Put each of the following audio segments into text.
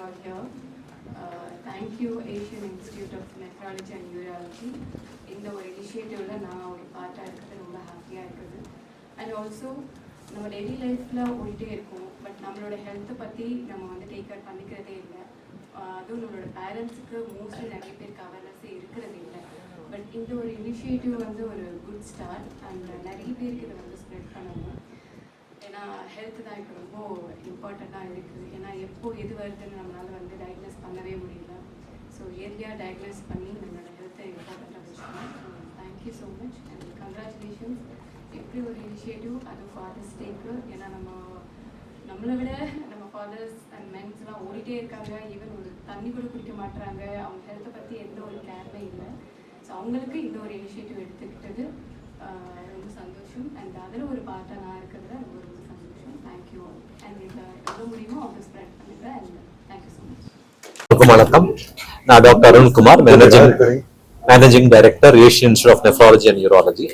out here. Thank you, Asian Institute of Nephrology and Urology. இந்த ஒரு இனிஷியேட்டிவ்ல நான் ஒரு பார்ட்டாக இருக்கிறது ரொம்ப ஹாப்பியாக இருக்குது. அண்ட் ஆல்சோ நம்ம டெய்லி லைஃப்பில் ஓடிட்டே இருக்கோம், பட் நம்மளோட ஹெல்த்தை பற்றி நம்ம வந்து டேக் கேர் பண்ணிக்கிறதே இல்லை. அதுவும் நம்மளோட பேரண்ட்ஸுக்கு மோஸ்ட்லி நிறைய பேருக்கு அவேர்னஸே இருக்கிறது இல்லை. பட் இந்த ஒரு இனிஷியேட்டிவ் வந்து ஒரு குட் ஸ்டார்ட் அண்ட் நிறைய பேருக்கு இதை வந்து ஸ்ப்ரெட் பண்ணணும். ஏன்னா ஹெல்த் தான் இப்போ ரொம்ப இம்பார்ட்டண்ட்டாக இருக்குது. ஏன்னா எப்போ எது வருதுன்னு நம்மளால் வந்து டயக்னோஸ் பண்ணவே முடியல. ஸோ ஏர்லியாக டயக்னோஸ் பண்ணி நம்மளோட ஹெல்த்தை இம்பார்ட்டண்ட்டாக வச்சுக்கணும். So thank you so much and congratulations. எப்படி ஒரு இனிஷியேட்டிவ் அது ஃபாதர்ஸ் டேக்கு. ஏன்னா நம்மளை விட நம்ம ஃபாதர்ஸ் அண்ட் மென்ஸ்லாம் ஓடிட்டே இருக்காங்க. ஈவன் ஒரு தண்ணி கூட குடிக்க மாட்டுறாங்க. அவங்க ஹெல்த்தை பற்றி எந்த ஒரு கேருமே இல்லை. ஸோ அவங்களுக்கு இந்த ஒரு இனிஷியேட்டிவ் எடுத்துக்கிட்டது ரொம்ப சந்தோஷம். அண்ட் அதில் ஒரு பார்ட்டாக நான் இருக்கிறதுல ரொம்ப ரொம்ப சந்தோஷம். தேங்க்யூ. அண்ட் இதை எவ்வளோ முடியுமோ அவங்க ஸ்ப்ரெட் பண்ணுறேன். And thank you so much. வணக்கம். நான் doctor Arunkumar, managing director Asian institute of nephrology and urology.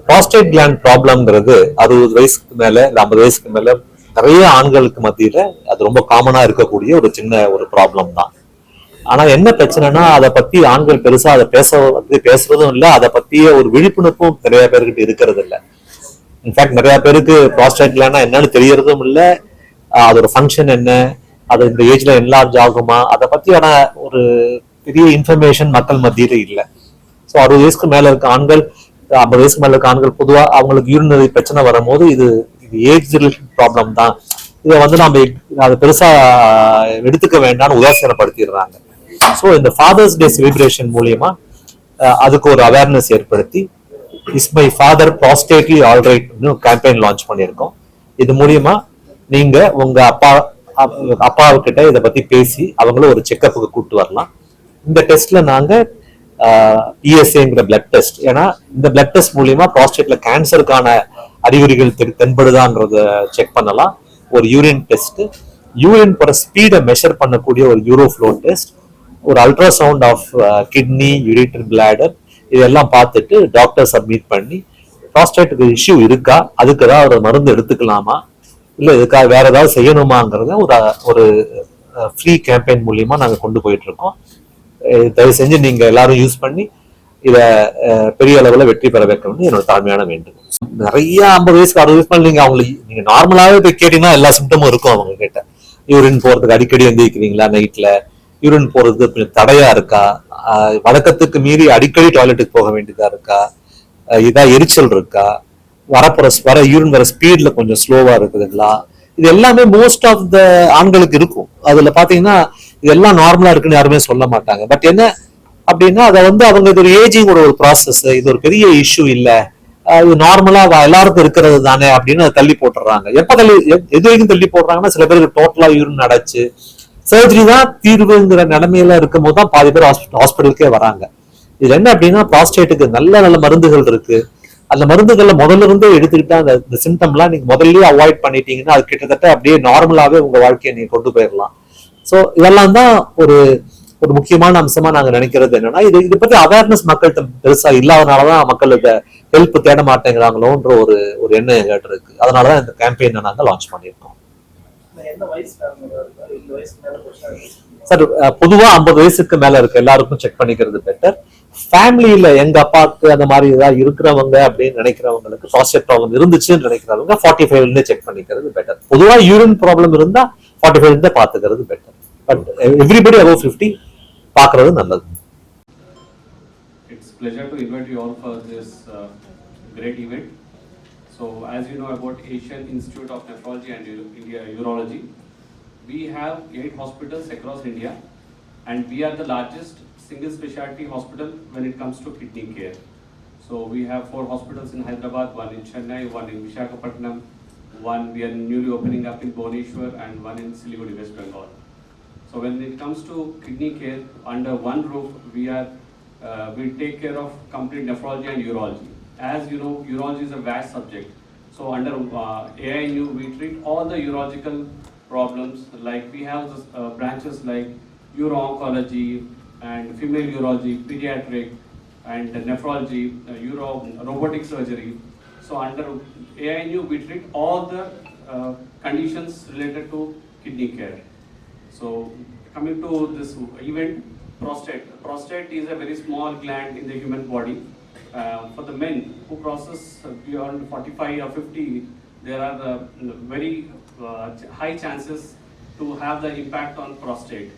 Prostate gland ப்ராப்ளம்ங்கிறது 60 வயசுக்கு மேல இல்ல 50 வயசுக்கு மேல நிறைய ஆண்களுக்கு மத்தியில அது ரொம்ப காமனா இருக்கக்கூடிய ஒரு சின்ன ஒரு ப்ராப்ளம் தான். ஆனா என்ன பிரச்சனைனா அதை பத்தி ஆண்கள் பெருசா அதை பேசுறதும் இல்லை. அதை பத்திய ஒரு விழிப்புணர்வும் நிறைய பேர்கிட்ட இருக்கிறது இல்லை. இன்ஃபேக்ட் நிறைய பேருக்கு ப்ராஸ்டேட் கிளாண்ட்னா என்னன்னு தெரியறதும் இல்லை. அதோட ஃபங்க்ஷன் என்ன, அது இந்த ஏஜ்ல என்லார்ஜ் ஆகுமா, அதை பத்தியான ஒரு பெரிய இன்ஃபர்மேஷன் மக்கள் மத்தியில இல்லை. ஸோ 60 வயசுக்கு மேல இருக்க ஆண்கள், 50 வயசுக்கு மேல இருக்க ஆண்கள் பொதுவா அவங்களுக்கு யூரினரி பிரச்சனை வரும்போது இது ஏஜ் ரிலேட்டட் ப்ராப்ளம் தான், இதை வந்து நம்ம அதை பெருசா எடுத்துக்க வேண்டாம்னு உதாசீனப்படுத்திடுறாங்க. ஸோ இந்த ஃபாதர்ஸ் டே செலிப்ரேஷன் மூலியமா அதுக்கு ஒரு அவேர்னஸ் ஏற்படுத்தி இஸ் மை ஃபாதர் ப்ராஸ்டேட்லி ஆல்ரைட் கேம்பெயின் லான்ச் பண்ணியிருக்கோம். இது மூலியமா நீங்க உங்க அப்பாவுக்கிட்ட இதை பத்தி பேசி அவங்களும் ஒரு செக்கப்புக்கு கூப்பிட்டு வரலாம். இந்த டெஸ்ட்ல நாங்க இஎஸ்ஏங்கிற பிளட் டெஸ்ட், ஏன்னா இந்த பிளட் டெஸ்ட் மூலியமா ப்ராஸ்டேட்ல கேன்சருக்கான அறிகுறிகள் தென்படுதாங்கிறத செக் பண்ணலாம். ஒரு யூரின் டெஸ்ட், யூரின் போற ஸ்பீடை மெஷர் பண்ணக்கூடிய ஒரு யூரோஃப்ளோ டெஸ்ட், ஒரு ultrasound of kidney, ureter bladder, இதெல்லாம் பார்த்துட்டு டாக்டர் சப்மிட் பண்ணி ப்ராஸ்டேட்டுக்கு இஷ்யூ இருக்கா, அதுக்கு ஏதாவது ஒரு மருந்து எடுத்துக்கலாமா, இல்லை இதுக்காக வேற ஏதாவது செய்யணுமாங்கிறத ஒரு ஃப்ரீ கேம்பெயின் மூலியமா நாங்க கொண்டு போயிட்டு இருக்கோம். தயவு செஞ்சு நீங்க எல்லாரும் யூஸ் பண்ணி இத பெரிய அளவுல வெற்றி பெற வைக்கணும்னு என்னோட தாழ்மையான வேண்டுகோள். நிறைய 50 வயசுக்கு 60 வயசு நீங்க அவங்களுக்கு நீங்க நார்மலாவே போய் கேட்டீங்கன்னா எல்லா சிம்டமும் இருக்கும் அவங்க கிட்ட. யூரின் போறதுக்கு அடிக்கடி எந்திரிக்கிறீங்களா, நைட்ல யூரின் போறதுக்கு தடையா இருக்கா, வழக்கத்துக்கு மீறி அடிக்கடி டாய்லெட்டுக்கு போக வேண்டியதா இருக்கா, இதா எரிச்சல் இருக்கா, வர யூரின் வர ஸ்பீட்ல கொஞ்சம் ஸ்லோவா இருக்குதுங்களா, இது எல்லாமே மோஸ்ட் ஆஃப் த ஆண்களுக்கு இருக்கும். அதுல பாத்தீங்கன்னா இதெல்லாம் நார்மலா இருக்குன்னு யாருமே சொல்ல மாட்டாங்க. பட் என்ன அப்படின்னா அதை வந்து அவங்க இது ஒரு ஏஜிங் ஒரு ப்ராசஸ், இது ஒரு பெரிய இஷ்யூ இல்லை, இது நார்மலா எல்லாருக்கும் இருக்கிறது தானே அப்படின்னு அதை தள்ளி போட்டுறாங்க. எது வரைக்கும் தள்ளி போடுறாங்கன்னா சில பேருக்கு டோட்டலா யூரின் அடைச்சு சர்ஜரி தான் தீர்வுங்கிற நிலைமையில இருக்கும் போது தான் பாதி பேர் ஹாஸ்பிட்டலுக்கே வராங்க. இதுல என்ன அப்படின்னா ப்ராஸ்டேட்டுக்கு நல்ல நல்ல மருந்துகள் இருக்கு. அந்த மருந்துகள்ல முதல்ல இருந்தே எடுத்துக்கிட்டா அந்த சிம்டம்லாம் நீங்க முதல்லயே அவாய்ட் பண்ணிட்டீங்கன்னா அது கிட்டத்தட்ட அப்படியே நார்மலாவே உங்க வாழ்க்கையை நீங்க கொண்டு போயிடலாம். ஸோ இதெல்லாம் தான் ஒரு முக்கியமான அம்சமா நாங்க நினைக்கிறது. என்னன்னா இதை பத்தி அவேர்னஸ் மக்கள்கிட்ட பெருசா இல்லாதனாலதான் மக்கள் இதை ஹெல்ப் தேட மாட்டேங்கிறாங்களோன்ற ஒரு எண்ணம் எங்கிட்ட இருக்கு. அதனாலதான் இந்த கேம்பெயினை நாங்க லான்ச் பண்ணியிருக்கோம். சார் பொதுவா 50 வயசுக்கு மேல இருக்க எல்லாருக்கும் செக் பண்ணிக்கிறது பெட்டர். ஃபேமிலியில எங்க அப்பாவுக்கு அந்த மாதிரி ஏதாவது இருக்கிறவங்க அப்படின்னு நினைக்கிறவங்களுக்கு, ப்ராஸ்டேட் ப்ராப்ளம் இருந்துச்சுன்னு நினைக்கிறவங்க 45 செக் பண்ணிக்கிறது பெட்டர். பொதுவா யூரின் ப்ராப்ளம் இருந்தா 45 பாத்துக்கிறது பெட்டர். பட் எவ்ரிபடி above 50 பாக்குறது நல்லது. It's pleasure to invite you all for this great event. So as you know about Asian Institute of Nephrology and Urology, we have 8 hospitals across India and we are the largest single specialty hospital when it comes to kidney care. So we have 4 hospitals in Hyderabad, 1 in Chennai, 1 in Visakhapatnam, 1 we are newly opening up in Bhubaneswar and 1 in Siliguri, West Bengal. So when it comes to kidney care, under one roof we take care of complete nephrology and urology. As you know, urology is a vast subject. So under AINU we treat all the urological problems. Like we have branches like uro-oncology and female urology, pediatric and nephrology, robotic surgery. So under AINU we treat all the conditions related to kidney care. So coming to this event, prostate is a very small gland in the human body. For the men who crosses beyond 45 or 50, there are very high chances to have the impact on prostate.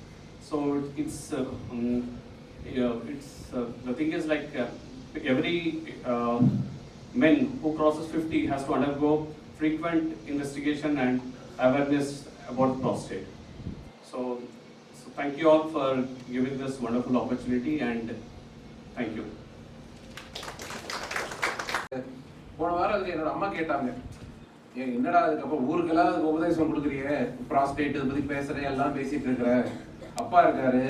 So it's the thing is like every men who crosses 50 has to undergo frequent investigation and awareness about prostate. So thank you all for giving this wonderful opportunity and thank you. போன வாரம் என்னோட அம்மா கேட்டாங்க, என்னடா அதுக்கப்புறம் ஊருக்கெல்லாம் அதுக்கு உபதேசம் கொடுக்குறியே, ப்ராஸ்டேட் இதை பற்றி பேசுகிறேன், எல்லாம் பேசிகிட்டு இருக்கிற. அப்பா இருக்காரு,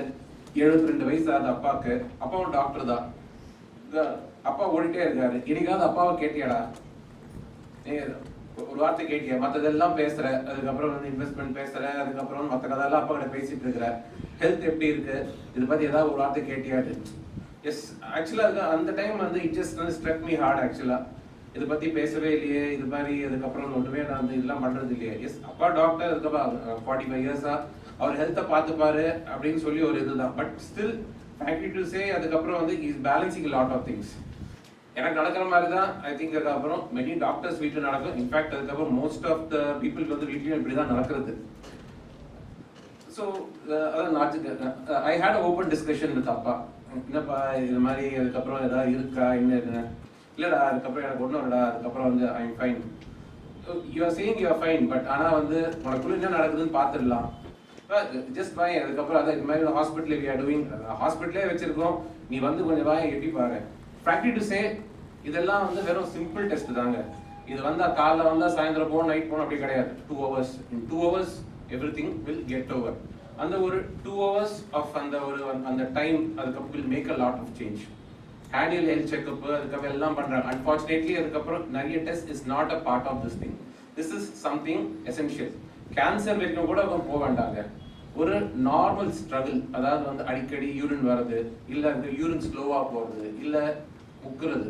72 வயசு ஆகுது அப்பாவுக்கு. அப்பாவும் டாக்டர் தான். அப்பா ஓடிட்டே இருக்காரு. என்னைக்காவது அப்பாவை கேட்டியாடா, ஒரு வார்த்தை கேட்டியா? மற்றதெல்லாம் பேசுகிற, அதுக்கப்புறம் வந்து இன்வெஸ்ட்மெண்ட் பேசுகிற, அதுக்கப்புறம் மற்ற கதெல்லாம் அப்பா கிட்ட பேசிகிட்டு இருக்கிற. ஹெல்த் எப்படி இருக்கு, இதை பற்றி ஏதாவது ஒரு வார்த்தை கேட்டியாடு? எஸ், ஆக்சுவலாக அந்த டைம் வந்து it just struck me heart. ஆக்சுவலாக இதை பற்றி பேசவே இல்லையே, இது மாதிரி அதுக்கப்புறம் ஒன்றுமே நான் வந்து இதெல்லாம் பண்ணுறது இல்லையே. எஸ், அப்பா டாக்டர், அதுக்கப்புறம் 45 இயர்ஸாக அவர் ஹெல்த்தை பார்த்துப்பாரு அப்படின்னு சொல்லி ஒரு இதுதான். But still frankly to say, அதுக்கப்புறம் வந்து is balancing lot of things. எனக்கு நடக்கிற மாதிரி தான் ஐ திங்க். அதுக்கப்புறம் மெனி டாக்டர்ஸ் வீட்டில் நடக்கும். இன்ஃபேக்ட் அதுக்கப்புறம் மோஸ்ட் ஆஃப் த பீப்புளுக்கு வந்து வீட்லேயும் இப்படி தான் நடக்கிறது. ஸோ அதான் ஐ ஹேட் ஓப்பன் டிஸ்கஷன் வித் அப்பா. என்னப்பா இது மாதிரி அதுக்கப்புறம் ஏதாவது இருக்கா, என்ன இல்லைடா, அதுக்கப்புறம் எனக்கு ஒன்றும் இல்லைடா, அதுக்கப்புறம் வந்து I am fine. You are saying you are fine, but ஆனால் வந்து உனக்குள்ள என்ன நடக்குதுன்னு பார்த்துடலாம். ஜஸ்ட் வாய். அதுக்கப்புறம் அதை இது மாதிரி ஹாஸ்பிட்டல் வி ஆர் டூயிங், ஹாஸ்பிட்டலே வச்சிருக்கோம், நீ வந்து கொஞ்சம் வாய் எட்டி பாரு. ஃப்ராங்க்லி டு சே, இதெல்லாம் வந்து வெறும் சிம்பிள் டெஸ்ட் தாங்க. இது வந்தால் காலைல வந்தால் சாயந்தரம் போகணும், நைட் போகணும், அப்படி கிடையாது. 2 hours. In 2 hours everything will get over. அந்த ஒரு 2 hours ஆஃப் அந்த டைம் அதுக்கப்புறம் will make a lot of change. Annual health checkup அதுக்கப்புறம் எல்லாம் பண்றாங்க. அன்பார்ச்சுனேட்லி அதுக்கப்புறம் நிறைய test is not a part of this thing. This is something essential. Cancer வரைக்கும் கூட அவங்க போக வேண்டாங்க. ஒரு நார்மல் ஸ்ட்ரகிள், அதாவது வந்து அடிக்கடி யூரின் வர்றது, இல்லை யூரின் ஸ்லோவாக போகிறது, இல்லை முக்குறது,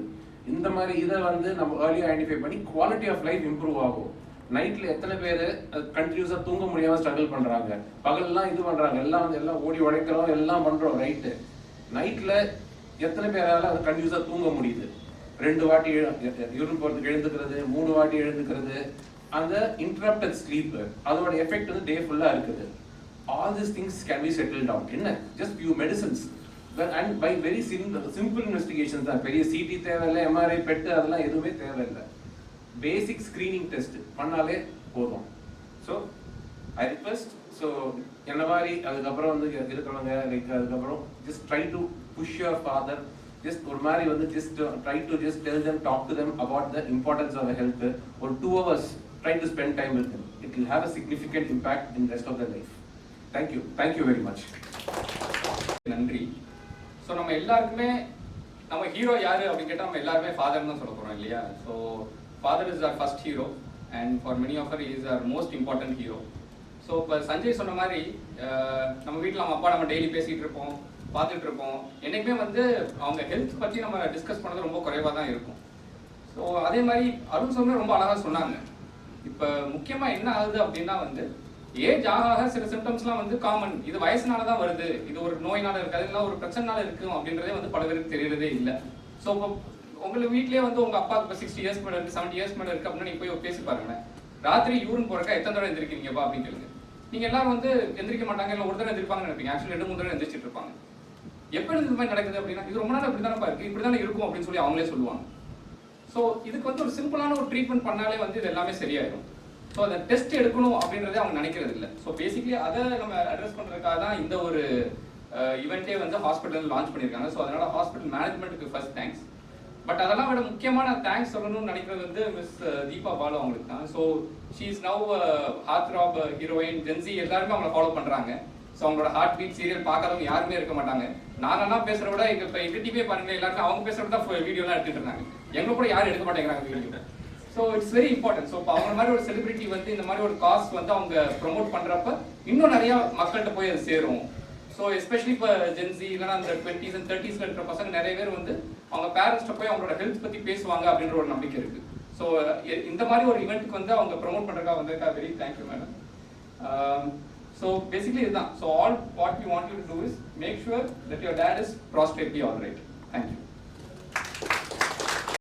இந்த மாதிரி இதை வந்து நம்ம ஏர்லியாக ஐடென்டிஃபை பண்ணி குவாலிட்டி ஆஃப் லைஃப் இம்ப்ரூவ் ஆகும். நைட்ல எத்தனை பேர் கண்டினியூஸா தூங்க முடியாம ஸ்ட்ரகிள் பண்றாங்க, பகல்லாம் இது பண்றாங்க, எல்லாம் வந்து எல்லாம் ஓடி உழைக்கிறோம், எல்லாம் பண்றோம், ரைட்டு. நைட்ல எத்தனை பேரால அது கண்டினியூஸா தூங்க முடியுது? 2 வாட்டி யூரின் போறதுக்கு எழுந்துக்கிறது, 3 வாட்டி எழுந்துக்கிறது, அந்த இன்டரப்டட் ஸ்லீப், அதோட எஃபெக்ட் வந்து டே ஃபுல்லா இருக்குது. All this things can be settle down. என்ன, just few medicines and by very simple investigation தான். பெரிய சிடி தேவையில்லை, எம்ஆர்ஐ, பெட்டு அதெல்லாம் எதுவுமே தேவையில்லை. பேசிக் ஸ்கிரீனிங் டெஸ்ட் பண்ணாலே போதும். ஸோ ஐ ரிக்வெஸ்ட், ஸோ என்ன மாதிரி அதுக்கப்புறம் வந்து இருக்கிறவங்க லைக் அதுக்கப்புறம் just try to push your father. Just ஒரு மாதிரி வந்து just try to just tell them, talk to them about the importance of health. ஒரு 2 hours try to spend time with them. It will have a significant impact in rest of the life. Thank you very much. நன்றி. So நம்ம எல்லாருக்குமே நம்ம hero யாரு அப்படின்னு கேட்டால் நம்ம எல்லாருமே ஃபாதர் தான் சொல்ல போகிறோம் இல்லையா? So father is our first hero and for many of us he is our most important hero. So இப்போ சஞ்சய் சொன்ன மாதிரி நம்ம வீட்டில் நம்ம அப்பா நம்ம டெய்லி பேசிகிட்டு இருப்போம், பார்த்துட்டு இருப்போம். என்றைக்குமே வந்து அவங்க ஹெல்த் பற்றி நம்ம டிஸ்கஸ் பண்ணது ரொம்ப குறைவாக தான் இருக்கும். ஸோ அதே மாதிரி அருண் சொன்ன ரொம்ப அழகாக சொன்னாங்க. இப்போ முக்கியமாக என்ன ஆகுது அப்படின்னா வந்து ஏஜ் ஆக சில சிம்டம்ஸ்லாம் வந்து காமன், இது வயசுனால தான் வருது, இது ஒரு நோயினால இருக்காது, இல்லை ஒரு பிரச்சனைனால இருக்கும் அப்படின்றதே வந்து பல பேருக்கு தெரியறதே இல்லை. ஸோ இப்போ உங்களுக்கு வீட்லேயே வந்து உங்கள் அப்பாவுக்கு இப்போ 60 years மேலே இருக்குது, 70 years மேலே இருக்குது அப்படின்னா நீங்கள் போய் பேசி பாருங்களேன். ராத்திரி யூரின் போகிறக்கா எத்தனை தடவை எந்திரிக்கிறீங்கப்பா அப்படின்னு கேளுங்க. நீங்கள் எல்லாரும் வந்து எந்திரிக்க மாட்டாங்க, இல்லை ஒரு தடவை எந்திரிப்பாங்கன்னு நினைப்பீங்க. ஆக்சுவலி 2-3 தடவை எந்திரிச்சிட்டு இருப்பாங்க. எப்போ இந்த மாதிரி நடக்குது அப்படின்னா இது ரொம்ப நாள் இப்படி தானே இருக்குது, இப்படி தானே இருக்கும் அப்படின்னு சொல்லி அவங்களே சொல்லுவாங்க. ஸோ இதுக்கு வந்து ஒரு சிம்பிளான ஒரு ட்ரீட்மெண்ட் பண்ணாலே வந்து இது எல்லாமே சரியாயிடும். ஸோ அதை டெஸ்ட் எடுக்கணும் அப்படின்றதே அவங்க நினைக்கிறது இல்லை. ஸோ பேசிக்லி அதை நம்ம அட்ரஸ் பண்ணுறதுக்காக தான் இந்த ஒரு ஈவெண்ட்டே வந்து ஹாஸ்பிட்டல் லான்ச் பண்ணியிருக்காங்க. ஸோ அதனால ஹாஸ்பிட்டல் மேனேஜ்மெண்ட்டுக்கு ஃபர்ஸ்ட் தேங்க்ஸ். பட் அதெல்லாம் விட முக்கியமான தேங்க்ஸ் சொல்லணும்னு நினைக்கிறது வந்து மிஸ் தீபா பாலு அவங்களுக்கு தான். So she is now heartthrob heroine. Gen Z எல்லாருமே அவங்களை ஃபாலோ பண்ணுறாங்க. ஸோ அவங்களோட ஹார்ட் பீட் சீரியல் பார்க்காதவங்க யாருமே இருக்க மாட்டாங்க. நாங்கெல்லாம் பேசுகிறத விட இப்போ எங்கள் டிவியே பாருங்க, எல்லாருமே அவங்க பேசுகிறத தான் வீடியோலாம் எடுத்துட்டு இருந்தாங்க. எங்களை கூட யாரும் எடுக்க மாட்டேங்கிறாங்க video. So it's very important. So இப்போ அவங்க மாதிரி ஒரு செலிபிரிட்டி வந்து இந்த மாதிரி ஒரு காஸ் வந்து அவங்க ப்ரொமோட் பண்ணுறப்ப இன்னும் நிறையா மக்கள்கிட்ட போய் அது சேரும். ஸோ எஸ்பெஷலி இப்போ ஜென்சி இல்லைனா அந்த 20s and 30s இருக்கிற பசங்க நிறைய பேர் வந்து அவங்க பேரண்ட்ஸ்ட்ட போய் அவங்களோட ஹெல்த் பற்றி பேசுவாங்க அப்படின்ற ஒரு நம்பிக்கை இருக்குது. ஸோ இந்த மாதிரி ஒரு ஈவெண்ட்டுக்கு வந்து அவங்க ப்ரொமோட் பண்ணுறதுக்காக வந்திருக்கா. Very thank you madam. So basically இதுதான். So all what we want you to do is make sure that your dad is prostately all right. Thank you.